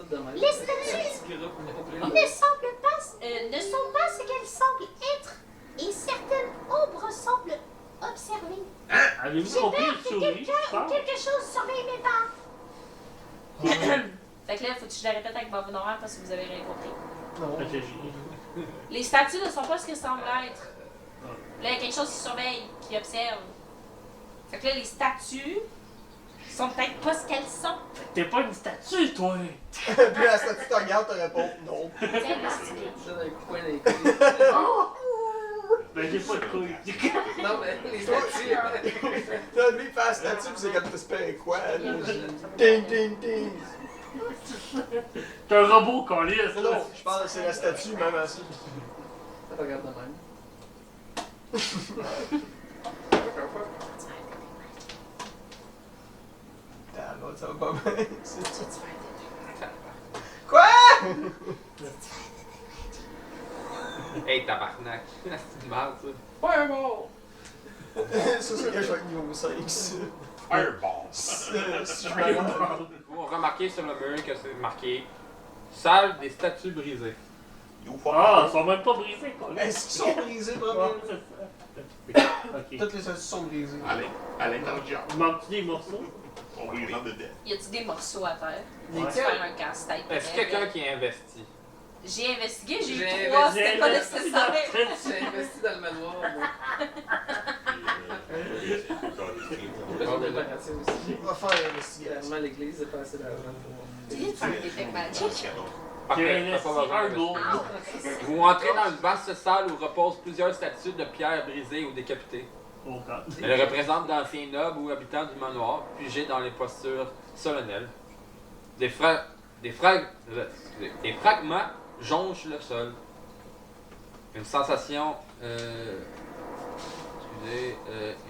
toutes de même. Les statues ne sont pas ce qu'elles semblent être, et certaines ombres semblent observer. Avez-vous J'ai compris peur le que souris, quelqu'un je ou pense? quelque chose surveille mes pas. Fait que là, faut que je la répète avec ma voix normale parce que vous avez rien compris. Non. Ok, j'ai- Les statues ne sont pas ce que semblent être. Là, il y a quelque chose qui surveille, qui observe. Fait que là, les statues sont peut-être pas ce qu'elles sont. T'es pas une statue, toi! Puis la statue te regarde, te répond non. Tiens, investiguer. Ça, dans le coin des couilles. Ben, j'ai pas de couilles. Non, mais les statues. Là, lui, il fait la statue, puis c'est comme t'espérais quoi, là? Je- Ding, ding, ding. T'es un robot, collé, ça. Non, je pense que c'est la statue, même à ça. Ça regarde de même. Ça va pas bien. Quoi? Hey, tabarnak. C'est une merde, ça. Fireball! Ça, c'est que je vais être niveau 5, ça. Fireball. Si je me rends. Vous remarquez sur le mur que c'est marqué salle des statues brisées. Ah, ils sont même pas brisés, collé. Est-ce qu'ils sont brisés, Ouais, vraiment? c'est ça. Ok. Toutes les statues sont brisées. À l'intérieur. Il manque-tu des morceaux? On va y rentrer dedans. Y a-tu des morceaux à terre? Ouais. Faut-tu faire un casse-tête? Est-ce quelqu'un qui a investi? J'ai investigué, j'ai J'ai eu 3, investi- c'était pas J'ai nécessaire. J'ai investi dans le manoir, moi. Je vais me débarrasser aussi. On va faire l'investigation. Clairement, l'église, c'est pas assez d'argent pour. Tu viens de faire des effets magiques? Parfait, J'ai t'as investi pas besoin un de- gold. Vous entrez dans une vaste salle où reposent plusieurs statues de pierre brisées ou décapitées. Oh, God. Elles représentent d'anciens nobles ou habitants du manoir, figés dans les postures solennelles. Des fragments jonchent le sol. Une sensation,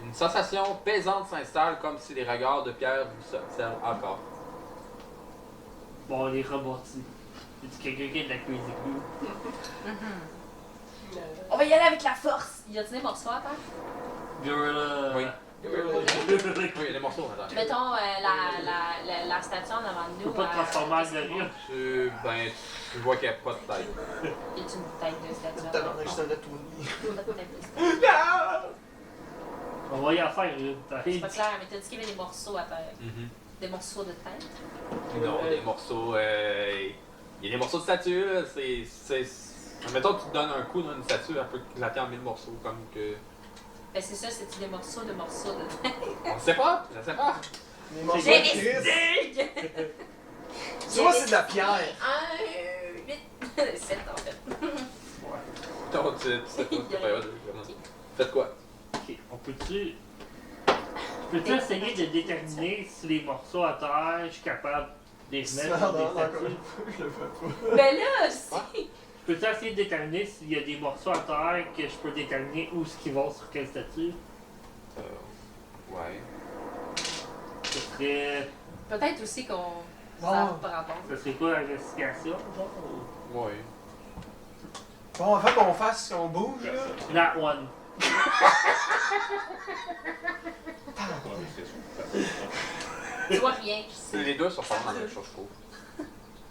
une sensation pesante s'installe comme si les regards de pierre vous observent encore. Bon, on les rebâtit. C'est quelqu'un qui est de la crazy glue. On va y aller avec la force. Y a-tu des morceaux à terre? Gorilla. Oui. Oui, les morceaux, madame. Mettons la statue en avant de Tu nous. peux pas te transformer en gorille. Tu vois qu'il n'y a pas de tête. Y a-tu une tête de statue? à T'as terre? je t'en ai tout mis. Pas de tête de statue. On va y en faire une. C'est pas clair, mais t'as dit qu'il y avait des morceaux à terre. Des morceaux de tête? Non, des morceaux. Il y a des morceaux de statue, là. Mettons que tu te donnes un coup dans une statue, elle peut éclater en 1000 morceaux, comme que. Ben c'est ça, c'est-tu des morceaux de tête? On ne sait pas, je ne sais pas. Les morceaux J'ai de Christ. des Tu vois, c'est de la pierre. 1, 8, 7 en fait. Non, tu sais pas, t'es pas faites quoi? Ok, on peut-tu. Peux-tu essayer de déterminer si les morceaux à terre, je suis capable de les Non, mettre sur des non, encore statues? une fois, je le fais pas. Ben là, si! Peux-tu essayer de déterminer s'il y a des morceaux à terre que je peux déterminer où ce qu'ils vont sur quelle statue? Ouais. Ce serait. Peut-être aussi qu'on. Bon. Ça par rapport. Ce serait quoi l'investigation, genre? Ouais. Bon, en fait, qu'on fasse, qu'on bouge, là. Not one. Tu vois rien. Les deux sont pas la même chose, je trouve.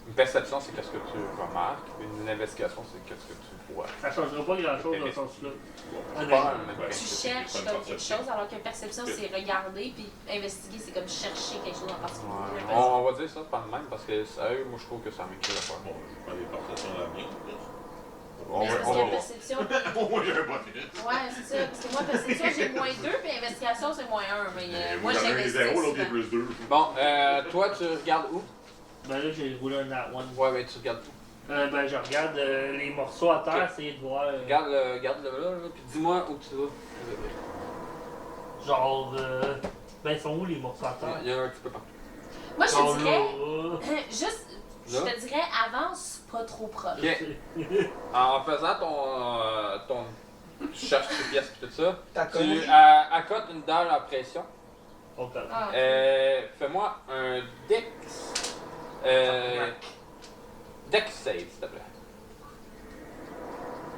Une perception, c'est qu'est-ce que tu remarques. Une investigation, c'est qu'est-ce que tu vois. Ça changera pas grand-chose dans ce sens-là. C'est pas le même Tu principe. cherches comme quelque chose, alors que perception, c'est regarder, puis investiguer, c'est comme chercher quelque chose en particulier. Ouais. On va dire ça par le même parce que sérieux, moi je trouve que c'est la même chose à faire. Bon, je prends les perceptions à la mienne. On Mais va, c'est parce on que va voir. perception. Moi, j'avais pas fait. Ouais, c'est ça. Parce que moi, perception, j'ai -2, puis investigation, c'est -1. Mais moi, Vous avez un j'investis. 0, l'autre est plus 2. Bon, toi tu regardes où? Ben là, j'ai roulé un Not one. Ouais, ben tu regardes où? Ben je regarde les morceaux à terre, essayer de voir. Regarde-le là, puis dis-moi où tu vas. Genre. Ben ils sont où les morceaux à terre? Il y en a un petit peu partout. Moi, Genre je te dirais, là. juste, je Là? te dirais, avance pas trop proche. Ok. En faisant ton tu cherches tes pièces et tout ça, T'as tu connu. accotes une dalle à pression. Ok. Ah, Fais-moi un Dex. Dex save, s'il te plaît.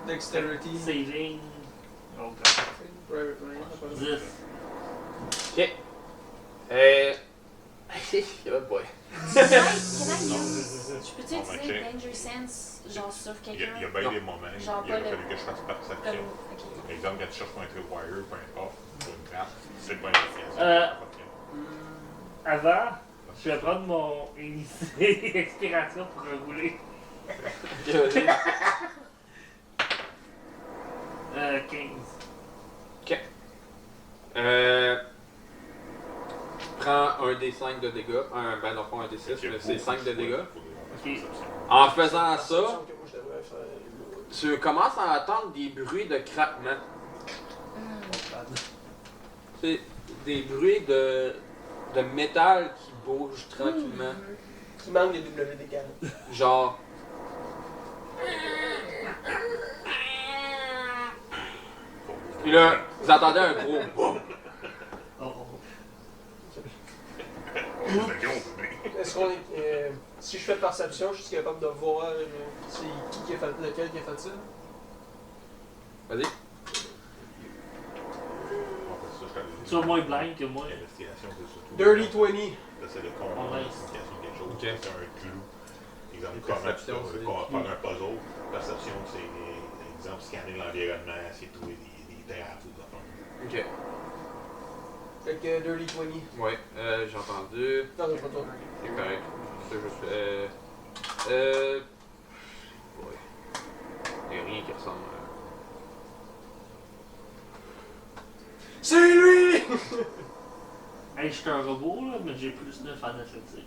Dexterity. Saving. Ok. Private Ryan, 10. Ok. Oh boy. Can I use. Je peux-tu Bon, utiliser ok. Danger Sense, genre sur Il y quelqu'un? a bien Non. des moments où il Genre a pas le- fallu que je fasse perception. Comme. Ok. Par exemple, quand tu cherches pour un tripwire, peu importe, pour une trappe, c'est pas une investigation. Euh. c'est pas de Avant, je vais prendre mon expiration pour rouler. 15. Prends un D5 de dégâts. Ben non, pas un D6, Ok, mais c'est 5 de dégâts. faut des perceptions. En faisant C'est ça, que moi, je devrais faire. tu commences à entendre des bruits de craquement. C'est des bruits de métal qui bougent tranquillement. Qui manque des WD-40. Genre. Puis là, vous entendez un gros boum. Oh. C'est gros, Est-ce qu'on est. Si je fais perception, je suis capable de voir c'est qui a fait lequel qui a fait ça? Vas-y. Tu es moins blind que moi. L'investigation, c'est surtout. Dirty 20. T'essaies de comprendre Ouais. la signification de quelque chose. Ok. C'est un clou. Exemple, Et comment tu perception, peux c'est- faire un puzzle. Perception, c'est, exemple, scanner l'environnement, essayer de trouver des trappes ou des affaires. Ok. Fait que Dirty 20. Ouais, j'ai entendu. Non, non, pas toi. C'est correct. C'est juste. Ouais. Il n'y a rien qui ressemble à. C'est lui! Hey, je suis un robot, là, mais j'ai plus 9 en athlétique.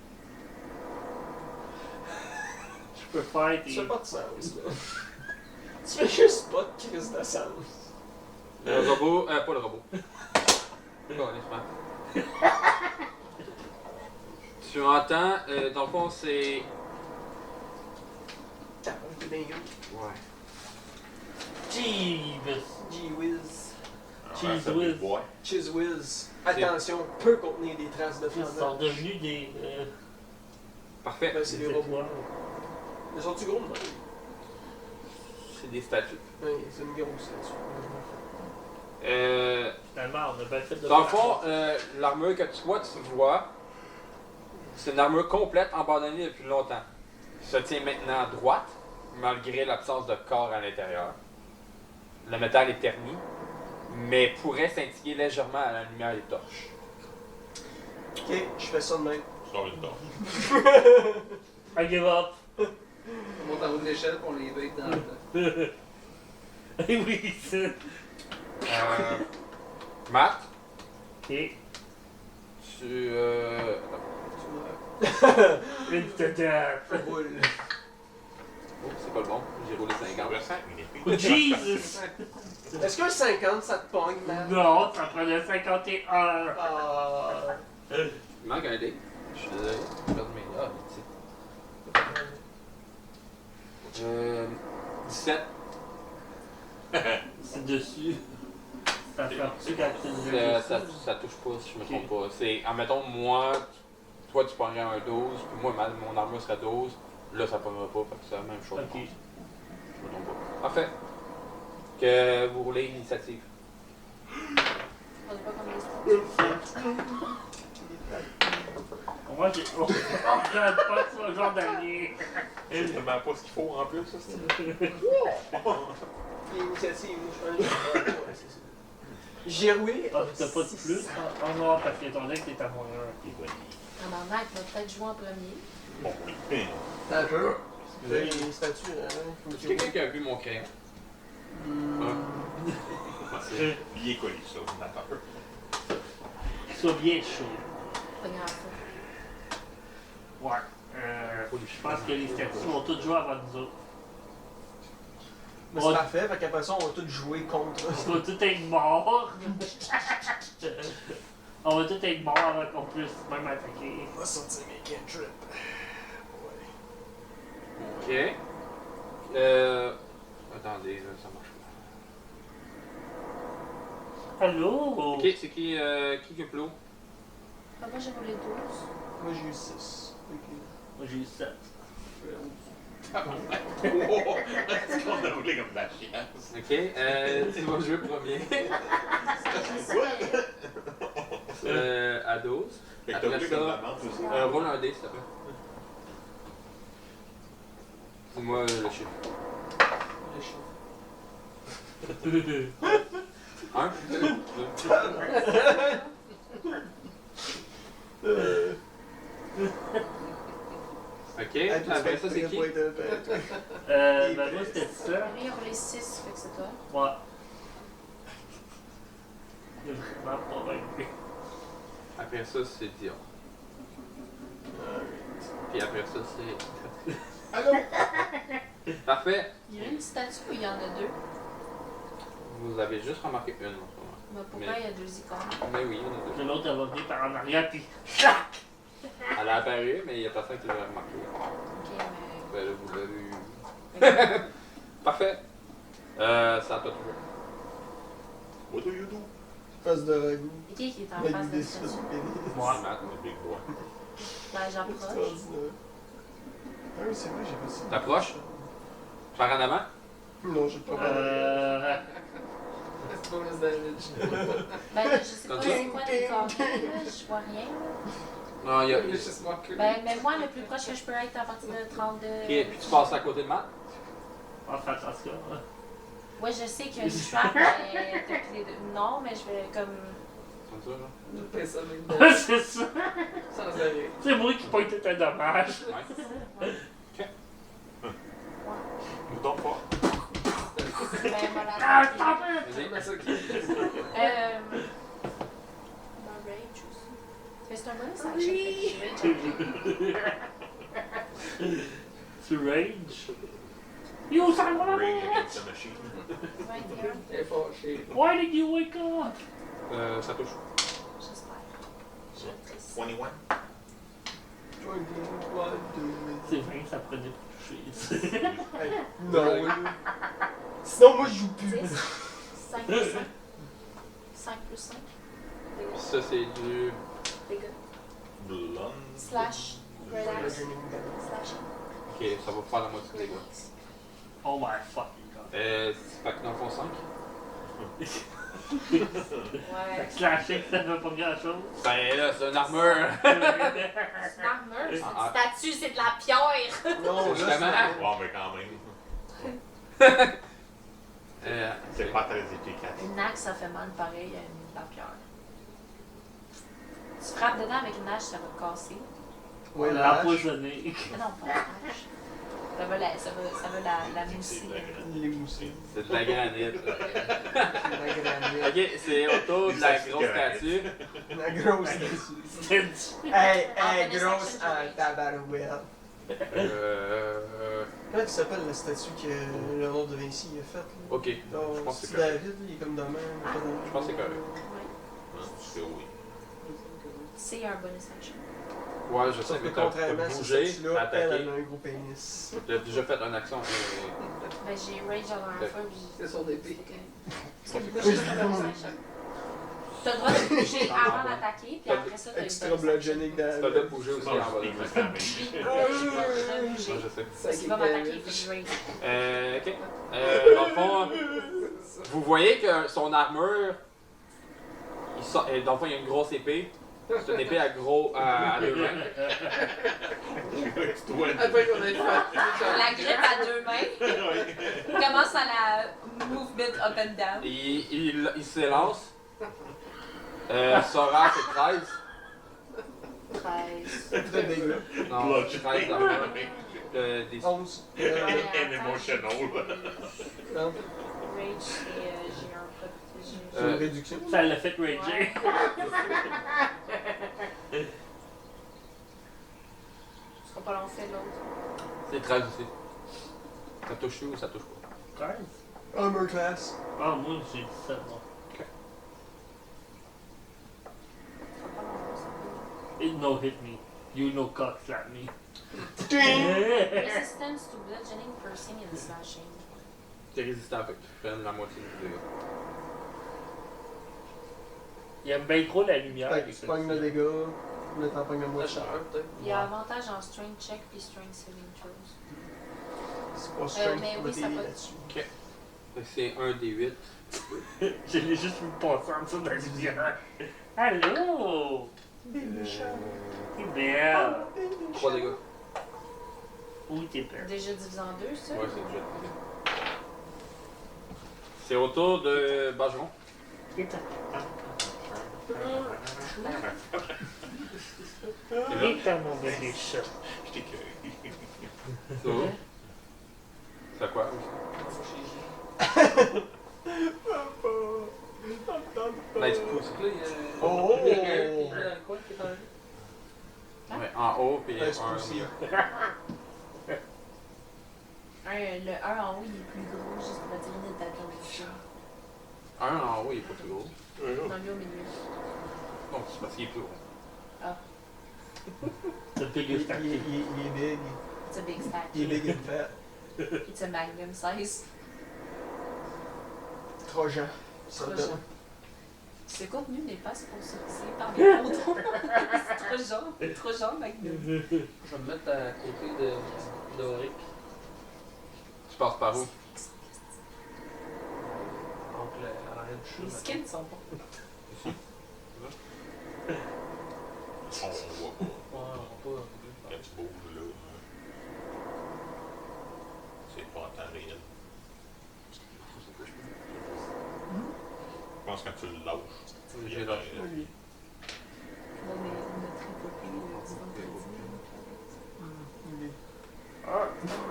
Je peux faire Ça des. fait pas de sens, là. Tu fais juste pas de crise de sens. Le robot. Pas le robot. Bon, honnêtement. Tu entends, dans le fond, c'est. T'as un bien gros. Ouais. Jeeves. Gee whiz. Cheese ça whiz. peut boire. Cheese whiz. Attention, peut contenir des traces de Ils sont flammes. devenus des. Parfait. Ben, c'est des C'est robots. quoi? Ils sont-tu gros, non? C'est des statues. Oui, c'est une grosse statue. Finalement, on a bien fait de. Dans le fond, l'armure que tu vois, c'est une armure complète abandonnée depuis longtemps. Se tient maintenant droite, malgré l'absence de corps à l'intérieur. Le métal est terni, mais pourrait scintiller légèrement à la lumière des torches. Ok, je fais ça de même. Tu sors une torche. I give up. On monte en haut de l'échelle pour les bait dans le. Eh oui, c'est. Matt, Ok. tu. Une tête. Roule. Oh, c'est pas le bon, j'ai roulé 50. Je ressens une épée. Jesus! Est-ce qu'un 50 ça te pogne, man? Non, ça prenait 51. Ah. Il manque un dé. Je suis désolé, j'ai perdu mes. Ah, ici. 17. C'est dessus. Ça frappe-tu quand tu le Ça touche pas si je me trompe pas. C'est, admettons, moi, toi tu prendrais un 12, puis moi mon armure serait 12. Là ça pognera pas, fait que c'est la même chose. Ok. Je me trompe pas. Parfait. Que vous roulez l'initiative. On est pas comme les stats. Moi, j'ai. Oh, regarde pas ce genre d'année. C'est tellement pas ce qu'il faut en plus, ça, c'est. L'initiative, moi je pense que c'est ça. J'ai roulé. Ah, t'as pas de plus? Oh non, parce que ton deck est à moins 1. Tabarnak, on va peut-être jouer en premier. Bon, oui. T'as un peu. J'ai une statue, Est-ce quelqu'un qui a vu mon crayon? C'est bien collé, ça, ordinateur. Sois bien chaud. Pas grave. Ouais. Je pense que les statues vont toutes jouer avant nous autres. Mais c'est parfait, fait qu'après ça, on va tous jouer contre. On va tous être morts. On va tous être morts avant qu'on puisse même attaquer. On va sortir mes cantrips. Ok. Attendez, là, ça marche pas. Allô? Ok, c'est qui a plus haut? Ah, moi j'ai roulé 12. Moi j'ai eu 6. Moi j'ai eu 7. Oh! Est-ce qu'on a roulé comme de la chiasse? Ok, tu vas jouer premier. À 12. Fait que Après t'as oublié ça, comme demande aussi. Roule un dé, s'il te plaît. Dis-moi le chiffre. Le chiffre. 1, 2. Ok, après ça, c'est qui? Ben moi c'était ça. Lui, il a roulé 6, fait que c'est toi. Ouais. Il est vraiment pas vaincu. Après ça, c'est Dion. Puis après ça, c'est. Allô? Parfait. Il y a une statue ou il y en a deux? Vous avez juste remarqué une en ce moment. Mais pourquoi Mais- il y a deux icônes? Mais oui, il y en a deux. Puis l'autre elle va venir par en arrière puis clac! Elle a apparu, mais il n'y a personne qui l'a remarqué. Ok, mais. Ben là, vous l'avez eu. Parfait. C'est à toi de trouver. What do you do? Face de ragoût. Et qui est en Mec, face il de la décide statue? du pénis. Moi. Matt. Le big boy. Ben, j'approche. Extraordinaire. Ah oui, c'est vrai, j'ai pas ça. T'approches? Par en avant? Non, j'ai pas C'est bonus damage. Ben là, je sais pas Ok. c'est quoi les carrés, là, je vois rien. Non, il y a. Vicious Mockery. Ben, mais moi, le plus proche que je peux être à partir de 32. Ok, puis tu passes à côté de Matt? On fait attention. Ouais, je sais qu'il y a une trap, mais depuis les deux. Non, mais je vais comme. Comme ça, là? Je fais ça avec moi. C'est ça. Sans arrêt. C'est moi qui pointe un dommage. Ouais. Mouton fort. Ben, voilà. Ah, t'en fais! Vas-y. C'est ça qui Dans Rage aussi. Mais c'est un bonus action. Fait que je vais Tu rage? You son of a Rage bitch! against the machine. 21, est fâché. Why did you wake up? Ça touche. j'espère. Je vais être triste. 21. C'est vrai que ça prenait pour toucher. Non. Sinon, moi, je joue plus. 10, 5 plus 5. 5 plus 5. Dégâts. Ça, c'est du. Dégâts. Blonde. Slash. Relax. Slash. Slash. Ok, ça va faire la moitié des dégâts. Oh my fucking god. Fait que dans le fond 5. Fait Ouais. que slasher, ça ne fait pas grand chose. Ben là, c'est une armure! C'est une armure, c'est une Ah, statue, c'est de la pierre. Non, Justement. Wow, mais quand même. C'est pas très efficace. Une axe, ça fait mal pareil à une de la pierre. Tu frappes dedans avec une hache, ça va te casser. Ouais, On la l'a hache. Mais empoisonné. non, pas la hache. Ça va la mousser. Il est moussé. C'est de la granite. La granite. Ok, c'est autour de la grosse statue. La grosse statue. C'est du- Hey, En hey, bonus grosse action, je en tabarouette. Comment il s'appelle la statue que Léonard de Vinci a faite? Là? Ok, Non, je pense que c'est c'est correct. David, il est comme demain. Je pense que c'est correct. Ouais. Hein, parce que oui. C'est un bonus action. Ouais, je sais, Sauf que mais t'as contrairement à cette bougé, statue-là, elle attaqué. a un gros pénis. T'as déjà fait une action. mais- Ben, j'ai rage la dernière fois, puis C'est son épée. Parce que bouger, c'est un bonus action. T'as le droit de bouger avant d'attaquer, puis après ça, t'as Extra une bonus action. bludgeoning T'as damage. de bouger aussi en bas. Sneak Ouais, damage. Puis, je vais bouger. je sais. S'il Psychic va m'attaquer, damage. il faut que je rage. Ok. Dans le fond, vous voyez que son armure, dans le fond, il y a une grosse épée. C'est une épée à deux mains. C'est toi. Après qu'on ait fait. La grippe à deux mains. Commence à la movement up and down. Il s'élance. Sora, c'est 13. 13. De dégâts. Non, Bludgeoning. 13 d'armure. Des 11. And emotional. Non, Rage, c'est. J'ai un peu. c'est une réduction. Ça l'a fait rager. Ce sera pas long, fait l'autre. C'est 13 aussi. Ça touche ou ça touche pas? 13? Armor class. Ah, moi j'ai 17, moi. Ce sera pas long, ça peut. It no hit me. You no cock slap me. Resistance to bludgeoning, piercing and slashing. C'est résistant, fait que tu prennes la moitié du dégât. Il aime bien trop la lumière. Fait que tu pognes le dégât, là t'en pognes la La moitié. chaleur, peut-être. Il y a avantage en strength check puis strength saving throws. C'est pas strength mais qui oui, va ça t'aider va. là-dessus. Fait que c'est 1 des 8. Je l'ai juste vu passer en dessous de la lumière. Allô? Baby Shark. T'es belle. 3 dégâts. Oui, t'es belle. Déjà divisé en deux, ça? Ouais, c'est déjà. C'est au tour de Bajon. T'es ta- C'est Et t'as mon bébé chat. Je t'ai cueilli. où? C'est quoi? Nice pouce. Donc là, il y a. Oh! Il y a un coin qui est en jeu. Ouais, en haut, puis Nice un pouce. au milieu. Le 1 en haut, il est plus gros, juste pour attirer notre attention. Un en haut, il est pas plus gros. Non, lui au milieu. Donc, c'est parce qu'il est plus gros. The biggest Il est big. It's a big statue. Il est big and fat. It's a magnum size. Trojan. Ça Trojan. donne. Ce contenu n'est pas sponsorisé par les condoms. C'est trop genre magnum. Je vais me mettre à côté de Doric. Tu passes par où? Donc, l'arrière du Les chat. skins sont bons. On voit pas. Ouais, on va pas. Quand tu bouges là, c'est pas en temps réel. Je pense que quand tu le lâches, il J'ai est lâché. Là, on a tripoté le divan de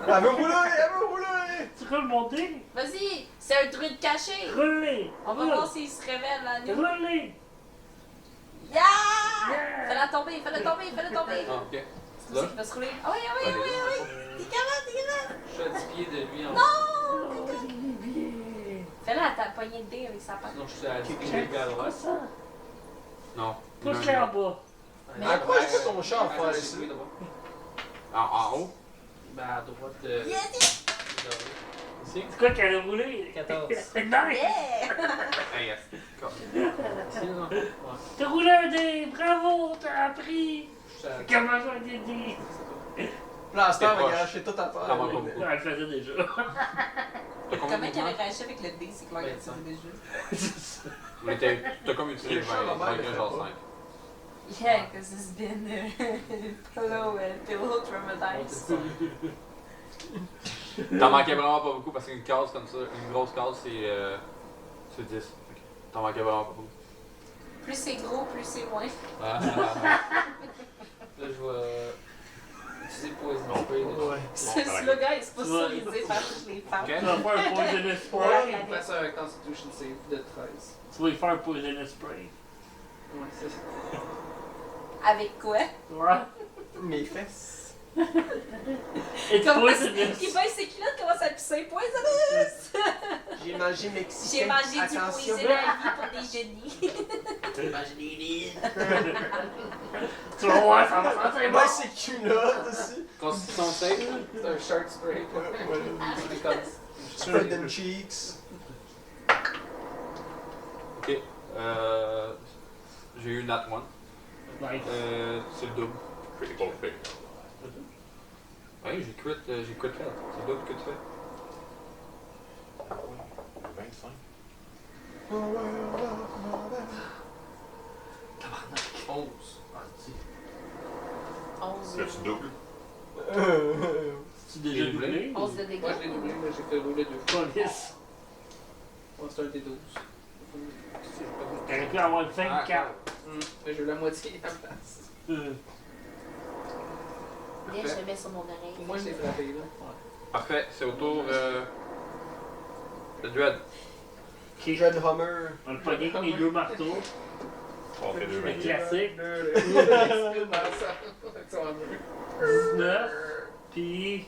Elle veut rouler! Elle veut rouler! Tu veux le monter? Vas-y, c'est un druide caché. Roulez! On va voir s'il se révèle à nous. Roulez! Yeah! Fais-la tomber, fais-la tomber, fais-la tomber. Ah, ok. C'est ça qui va se rouler. Ah oui, ah oui, ah oui, ah oui. T'es capable, t'es capable. Je suis à 10 pieds de lui en Fais-la à ta poignée de dés avec sa patte. Sinon, je suis à 10 pieds de lui à Quoi droite. ça? Non. Pousse-le en bas. Mais- Accroche pas ton char, Attends, faire c'est ça. lui d'abord. En haut? Ben, à droite de. Yeah! Ici? C'est quoi qu'elle a roulé? 14. Nice! Yeah! Hey, yes. Ici, là, ouais. T'as roulé un dé! Bravo! T'as appris! Je suis à. Comment jouer des dés? Plaster, T'es proche. regarde, je fais tout à faire. Ça manque pas beaucoup. Ouais, elle le faisait déjà. T'as Comment combien de qu'elle mouvements? a réagi avec le dé? C'est clair que tu déjà. Mais t'as comme utilisé Le 20, chat, ma mère, le fait genre pas. 5. Yeah, because it's been pillow traumatized. T'en manquais vraiment pas beaucoup parce qu'une case comme ça, une grosse case, c'est 10. Ok. T'en manquais vraiment pas beaucoup. Plus c'est gros, plus c'est moins. Ah, Là, je vais utiliser Poison Spray. Ouais. Ce gars est sponsorisé par toutes les femmes. Ok. Tu vas faire un poisonous spray. Ouais, il me passe un Constitution Save de 13. Tu vas y faire un poisonous spray. Ouais, c'est ça. Avec quoi? Ouais. Mes fesses. Et tu Comment poisonous. il baisse ses culottes, commence à pisser. Poisonous! J'ai mangé mexicain. J'ai mangé du Attention. poison à la vie pour des génies. Tu vas voir, ça va sentir bon. Moi, c'est culottes aussi. Constitution save. C'est un Shark Spray. C'est comme. Spread them cheeks. Ok. J'ai eu Nat 1. Nice. C'est le double. Critical fail. Oui, j'ai quit fait. C'est le double que tu fais. 25. 11. 11. Là, tu doubles. Tu déjà doublé? doublé? 11 de dégâts. Moi, je l'ai doublé, mais j'ai fait rouler 2 fois. Police. Ouais, c'est un T12. T'aurais pu avoir 24. Mais j'ai eu la moitié à la place. Bien, je le mets sur mon oreille. Pour moi, je l'ai frappé là. Parfait, c'est au tour de Dread. Ok. Dread Hummer. On le pognait avec les deux marteaux. On fait 2 Le classique. Dans ça. Avec son hammer. 19. Puis.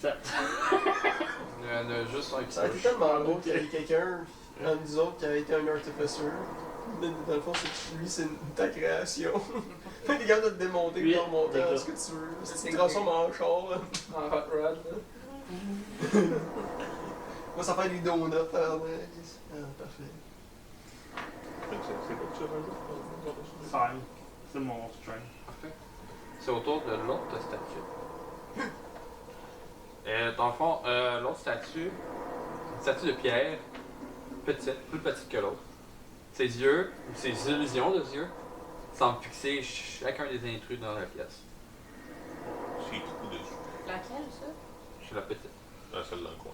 7. Il y en a juste un qui Ça a été touche. tellement beau qu'il y ait quelqu'un, un de nous autres, qui avait été un artificer. Mais dans le fond, lui, c'est ta création. T'es capable de te démonter Oui, et de remonter d'accord. ce que tu veux. C'est une transforme en char, là. En hot rod, là. Moi, ça fait des donuts. Ah, parfait. C'est quoi que tu rajoutes? 5. C'est mon strength. Parfait. C'est au tour de l'autre statue. Dans le fond, l'autre statue, une statue de pierre, petite, plus petite que l'autre. Ses yeux, ou ses illusions de yeux, semblent fixer chacun des intrus dans la pièce. C'est tout dessus. Laquelle, ça? Chez la petite. Celle dans le coin.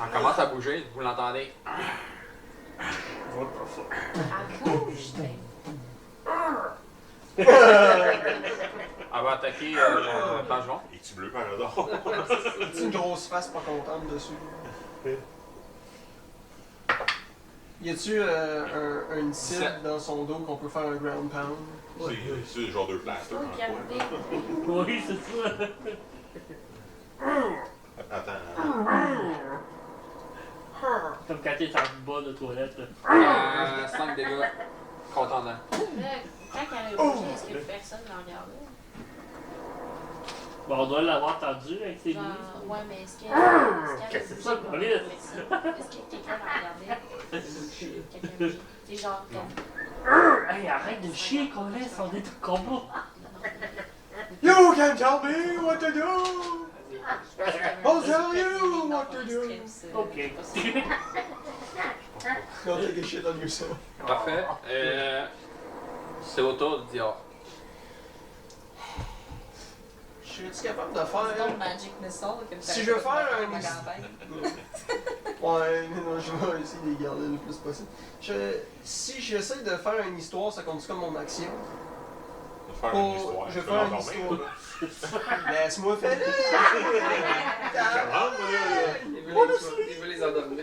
Elle commence à bouger, vous l'entendez. What the fuck? Elle bouge, ben. Elle va attaquer le plongeon. Es-tu bleu par hasard? C'est une grosse face pas contente dessus. Y a-tu une cible dans son dos qu'on peut faire un ground pound? C'est genre deux plasters Faut dans garder. le coin. Oui, c'est ça. Attends. Comme quand t'es en bas de toilette. 5 dégâts. Contendant. Là, quand elle a bougé, est-ce que personne la regardait? Bon, on doit l'avoir entendu avec ses Genre, bruits. ouais, mais est-ce qu'elle a Qu'est-ce que c'est bougé ça, comme police? Est-ce que quelqu'un la regardait? Quelqu'un bougeait. C'est genre comme. Hey, arrête de chier, qu'on laisse, on est au combat. You can tell me what to do! I'll tell you what to do! Ok. Don't take a shit on yourself. Parfait. C'est au tour de Dior. Suis-tu capable de C'est faire... donc Magic Missile que Si je veux faire un... ma campagne. Ouais, non, je vais essayer de les garder le plus possible. Si j'essaie de faire une histoire, ça compte comme mon action? On va faire une histoire. Je vais Tu faire veux une l'endormir? histoire. Laisse-moi faire Comment, Il veut les endormir. Il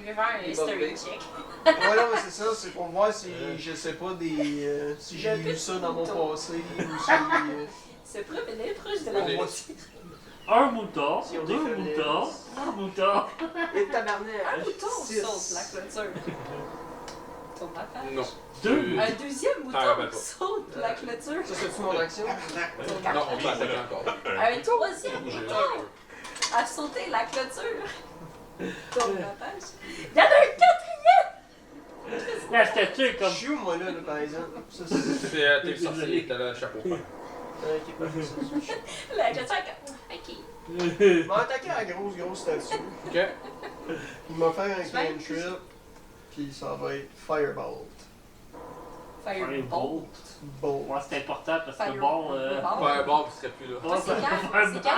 veut faire un Les history bombés. check. Ouais, non, mais c'est ça, c'est pour voir si, je sais pas, si j'ai lu ça dans mon passé, ou si... Se promener proche de la on voit moitié. Un mouton, Si on deux défait moutons, un mouton. Et tabarnak! Un mouton Six. saute la clôture. Tourne la page. Non. Deux. Un deuxième T'en rappelles mouton pas. saute la clôture. Ça, c'est-tu mon action? Non, on peut attaquer encore. Un troisième mouton a sauté la clôture. Tourne la page. Il y en a un quatrième! La statue est Je comme. suis où, moi, là, par exemple? Ça, c'est... C'est t'es le sorcier, t'as le chapeau. Ok, parfait, ça. La clôture est comme. Ok. Il m'a attaqué à la grosse statue. Ok. Il m'a fait un Je vais- cantrip, puis ça va être Firebolt. Firebolt. Bolt. Moi, c'est important parce que Fireball. bon. Fireball, vous serez plus là. Moi, c'est quand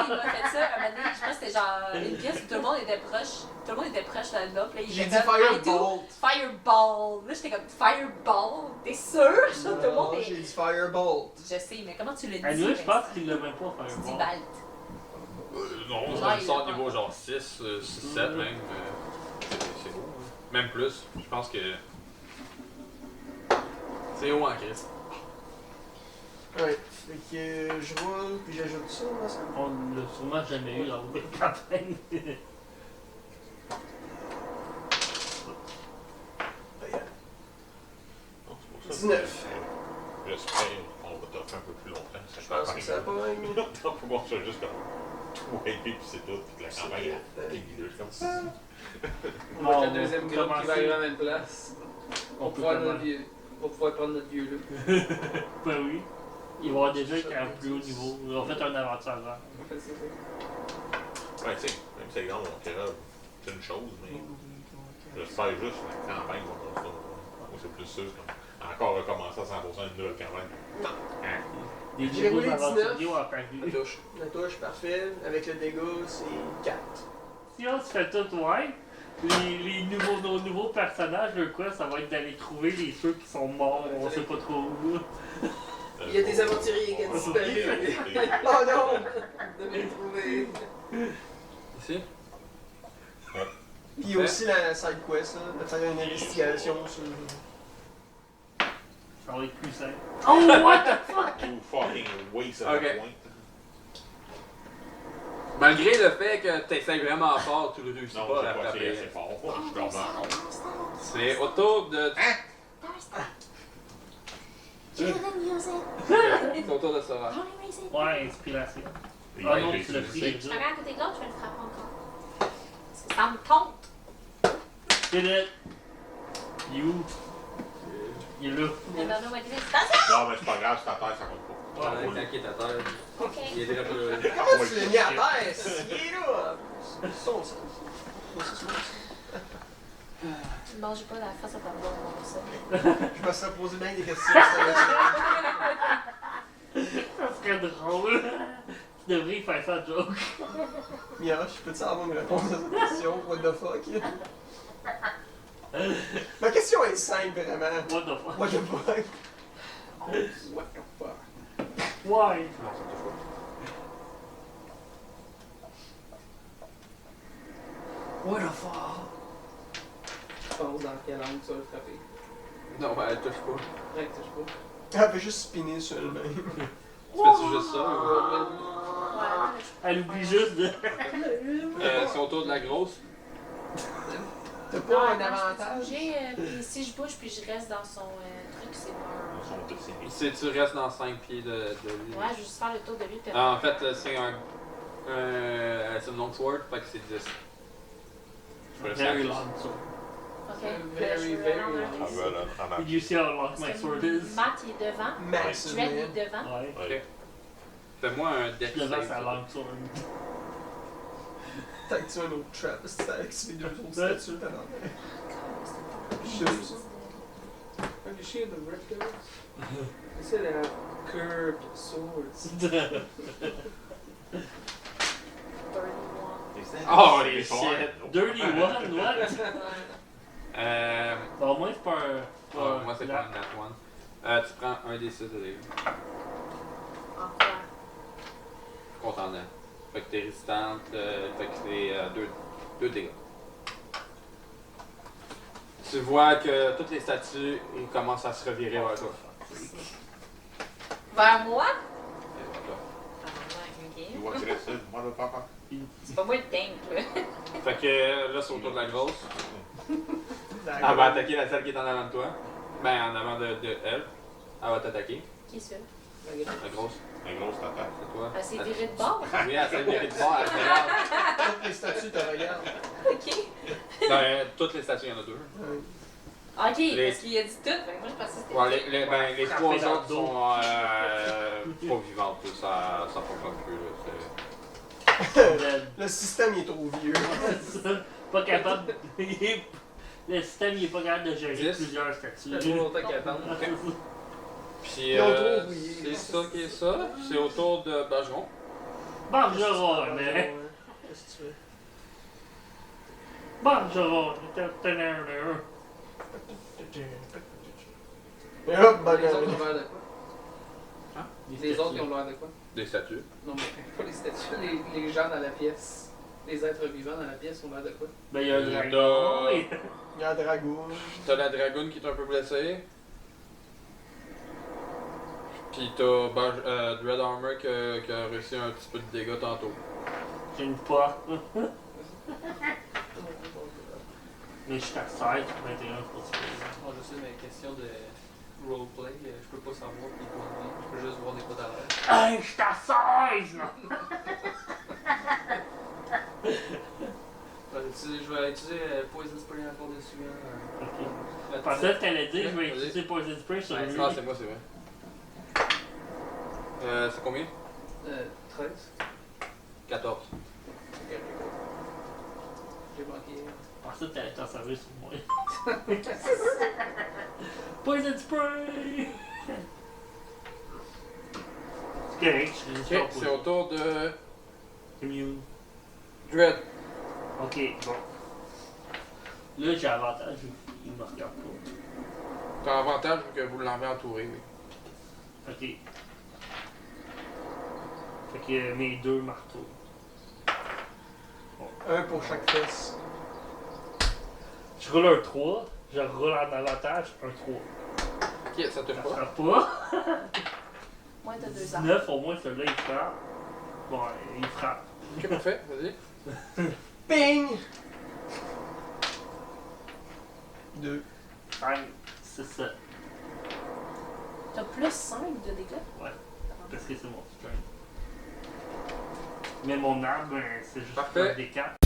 il m'a fait ça, à un moment donné, je pense que c'était genre une pièce où tout le monde était proche. Tout le monde était proche là-dedans. Puis là, il J'ai était dit comme, I do Firebolt. Fireball. Là, j'étais comme Fireball. T'es sûr? Genre, tout le Non, monde est. j'ai dit Firebolt. Je sais, mais comment tu le dis? À nous, je pense Vincent? qu'il l'a même pas Tu fait dis bon. Balt. Non, Ça me sort niveau genre 6, 6, 7 même. C'est beau. Même plus. Je pense que. C'est haut en crise. Ouais, fait que je roule, puis j'ajoute ça, là, ça. On l'a sûrement jamais eu dans votre campagne. Non, c'est pour ça 19. J'espère qu'on va toffer un peu plus longtemps. Je pense que ça pogne. Non, faut qu'on soit juste comme tout wipé puis c'est tout, puis que la campagne est dégueulasse comme ça. On va Bon, être le deuxième on peut groupe qui va commencer. arriver à la même place. On peut Pour pouvoir prendre notre vieux look. Ben oui. Ils vont déjà être à un plus haut niveau. Ils ont fait un aventure avant. On fait ça. Ouais, tu sais, même si c'est grand, on tira, c'est une chose, mais j'espère juste que la campagne va continuer. Moi, c'est plus sûr, comme encore recommencer à 100% une nouvelle campagne. Non. Hein? Les J'ai nouveaux roulé 19. aventuriers ont La apparu. touche. La touche, parfait. Avec le dégât, c'est 4. Si on se fait tout, ouais. Nos nouveaux personnages, eux, quoi, ça va être d'aller trouver les ceux qui sont morts, on sait pas trop où. Il y a des aventuriers qui ont disparu. Oh non! De me trouver. Ici? Puis aussi la side quest, là, de faire une investigation sur. Ça va être plus simple. Oh, what the fuck! You fucking waste of Ok. a point. Malgré le fait que tu essaies vraiment fort, tu le réussis Non, pas à j'ai pas essayé assez rattraper. fort. Je suis dormant. C'est au tour de. You didn't use it. C'est au tour de Sora. Don't erase it. Ouais, inspiration. Et Ah ouais, non, j'ai tu l'as utilisé. pris Je déjà. regarde à côté de l'autre, je vais le frapper encore. Parce que ça me tente. Did it. You. Il est là. Mais non, non, attention! Non, mais c'est pas grave, c'est à terre, ça compte pas. Ouais, quand il est à terre, Ok. il est déjà plus. Comment tu l'as mis à terre? Il est là! Son, ça. Non, j'ai pas la face à ta blonde, moi, ça. Je me serais posé bien des questions. Ça Ça serait drôle. Tu devrais faire ça, joke. Mioche, peux-tu avoir une réponse à cette question? What the fuck? Ma question est simple, vraiment. What the fuck? What the fuck? What the fuck? Why? Non, ça touche pas. What the fuck? Je pense dans quelle langue tu vas le frapper. Non, ben, elle touche pas. Ouais, tu touches pas. Elle fait juste spinner sur elle-même. Tu fais-tu juste ça? Elle oublie juste de. C'est autour de la grosse. T'as Non, pas un attends, je peux avantage? bouger, puis si je bouge puis je reste dans son truc, c'est pas Ils sont tous signés. Si tu restes dans 5 pieds de lui. Ouais, je vais juste faire le tour de lui. Puis Ah, en fait, c'est un. C'est une long sword, fait que c'est 10. Je peux le Very faire. long sword. Ok. Very, very long. Ah, ben, là, en Did you see how long Parce my que sword is? Matt il est devant. Max, Dread il man. est devant. Ouais. Ouais. Fais-moi un deck Devant sa save. long sword. T'as activé un autre trap, c'est activé deux autres statues, t'as Have you seen the reptiles? They said they have curved swords. 31. Oh, les Ils sont shit! Dirty one, what? Bon, au moins, c'est pas un. Moi, c'est pas un nat one. Tu prends un des 6 de dégâts. En quoi? Contendant. Fait que t'es résistante, fait que c'est 2 dégâts. Tu vois que toutes les statues ils commencent à se revirer vers toi. Vers moi? Et voilà. Ah, ouais, You ok. want to get it, motherfucker? C'est pas moi le tank, là. Fait que là, c'est autour de la grosse. Ah, Elle va attaquer la celle qui est en avant de toi. Ben, en avant de elle. Elle va t'attaquer. Qui est celui-là? La grosse, Un gros attaque. c'est toi. Ah, c'est viré de bord? Oui, elle s'est virée de bord, elle te regarde. Toutes les statues te regardent. Ok. Ben, toutes les statues, il y en a 2. Ouais. Ok, Les- parce qu'il a dit tout. Ben, moi, je pensais que c'était. Ouais, les Ça 3 fait dans le autres dos. sont pas vivantes, là. Ça fonctionne plus. Là. Dead. Le système il est trop vieux. C'est ça. Pas capable. Le système, il est pas capable de gérer 10. plusieurs Ça fait statues. trop longtemps qu'ils attendent. Puis Ils ont trop oublié. c'est ça qui est ça. C'est autour de Bageron. Bargeron, mais. Qu'est-ce que tu fais? Bargeron, t'es un. Et hop, bah, Les autres ont l'air de quoi? Hein? Les autres, ils ont l'air de quoi? Des statues. Non, mais pas les statues, les gens dans la pièce. Les êtres vivants dans la pièce ont l'air de quoi? Ben, il y a un Euh, dragon. et- il y a un dragon. T'as la dragoune qui est un peu blessée. Puis t'as Dread Armor qui a réussi un petit peu de dégâts tantôt. J'ai une porte. Mais je suis à 16 pour 21 pour ça. Moi, je sais, mais question de roleplay, je peux pas savoir des points de vie. Je peux juste voir des coups d'arrêt. Hey, je suis à 16 là! Je vais utiliser Poison Spray encore dessus. Ok. Je pensais que t'allais dire, je vais Vas-y. utiliser Poison Spray sur Ouais, lui. Ah, c'est moi, c'est vrai. C'est combien? 13. 14. J'ai manqué. Je pensais que t'allais t'en servir sur moi. Poison Spray! C'est correct, je suis Ok, c'est autour de Immune. Dread. Ok, bon. Là, j'ai avantage, il me regarde pas. T'as avantage vu que vous l'avez entouré, oui. Ok. Fait que mes 2 marteaux. Un pour chaque fesse. Je roule un 3, je roule en avantage un 3. Ok, ça touche Ça pas. frappe pas. Moi, t'as 2 armes. 9 au moins, celui-là il frappe. Bon, il frappe. Ok, parfait, vas-y. Ping! 2. 5, 6, 7. T'as plus 5 de dégâts? Parce que c'est mon strength. Mais mon arme, ben, c'est juste Parfait. un D4.